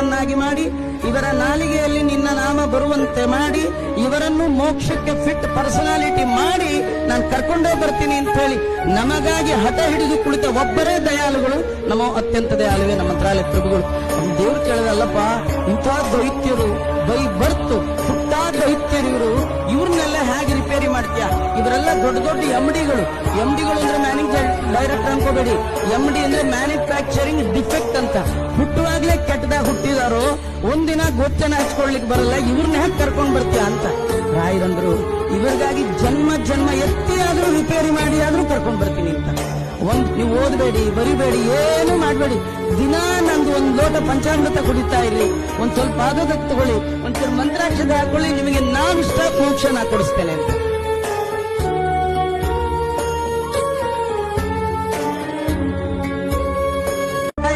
ಪುರುಷರನ್ನಾಗಿ ಮಾಡಿ ಇವರ ನಾಲಿಗೆಯಲ್ಲಿ ನಿನ್ನ ನಾಮ ಬರುವಂತೆ ಮಾಡಿ ಇವರನ್ನು ಮೋಕ್ಷಕ್ಕೆ ಫಿಟ್ ಪರ್ಸನಾಲಿಟಿ ಮಾಡಿ ನಾನು ಕರ್ಕೊಂಡೇ ಬರ್ತೀನಿ ಅಂತ ಹೇಳಿ ನಮಗಾಗಿ ಹಠ ಹಿಡಿದು ಕುಳಿತ ಒಬ್ಬರೇ ದಯಾಳುಗಳು, ನಮ್ಮ ಅತ್ಯಂತ ದಯಾಳುವೆ ನಮ್ಮ ಮಂತ್ರಾಲಯ ಪ್ರಭುಗಳು. ದೇವ್ರು ಕೇಳದಲ್ಲಪ್ಪ, ಇಂಥ ದೈತ್ಯರು ಬೈ ಬರ್ತು ಹುಟ್ಟಾ ದೈತ್ಯರು ಇವ್ರನ್ನೆಲ್ಲ ಹೇಗೆ ರಿಪೇರಿ ಮಾಡ್ತೀಯಾ? ಇವರೆಲ್ಲ ದೊಡ್ಡ ದೊಡ್ಡ ಎಂಡಿಗಳು ಅಂದ್ರೆ ಮ್ಯಾನೇಜರ್ ಡೈರೆಕ್ಟರ್ ಅನ್ಕೋಬೇಡಿ, ಎಂಡಿ ಅಂದ್ರೆ ಮ್ಯಾನುಫ್ಯಾಕ್ಚರಿಂಗ್ ಡಿಫೆಕ್ಟ್ ಅಂತ. ಹುಟ್ಟುವಾಗ್ಲೇ ಕೆಟ್ಟದಾಗ ಹುಟ್ಟಿದಾರೋ ಒಂದಿನ ಗೊತ್ತನ ಹಚ್ಕೊಳ್ಲಿಕ್ಕೆ ಬರಲ್ಲ, ಇವ್ರನ್ನ ಹೇಗೆ ಕರ್ಕೊಂಡ್ ಬರ್ತೀಯ ಅಂತ ರಾಯರಂದ್ರು. ಇವರಿಗಾಗಿ ಜನ್ಮ ಜನ್ಮ ಎತ್ತಿ ಆದ್ರೂ ರಿಪೇರಿ ಮಾಡಿ ಆದ್ರೂ ಕರ್ಕೊಂಡ್ ಬರ್ತೀನಿ ಅಂತ. ನೀವು ಓದಬೇಡಿ, ಬರಿಬೇಡಿ, ಏನು ಮಾಡಬೇಡಿ, ದಿನಾ ನಂದು ಒಂದು ಲೋಟ ಪಂಚಾಮೃತ ಕುಡಿತಾ ಇರ್ಲಿ, ಒಂದ್ ಸ್ವಲ್ಪ ಆಗೋದಕ್ಕೆ ತಗೊಳ್ಳಿ, ಒಂಚೂರು ಮಂತ್ರಾಕ್ಷತೆ ಹಾಕೊಳ್ಳಿ, ನಿಮಗೆ ನಾವಿಷ್ಟ ಮೋಕ್ಷ ನಾ ಕೊಡಿಸ್ತೇನೆ ಅಂತ.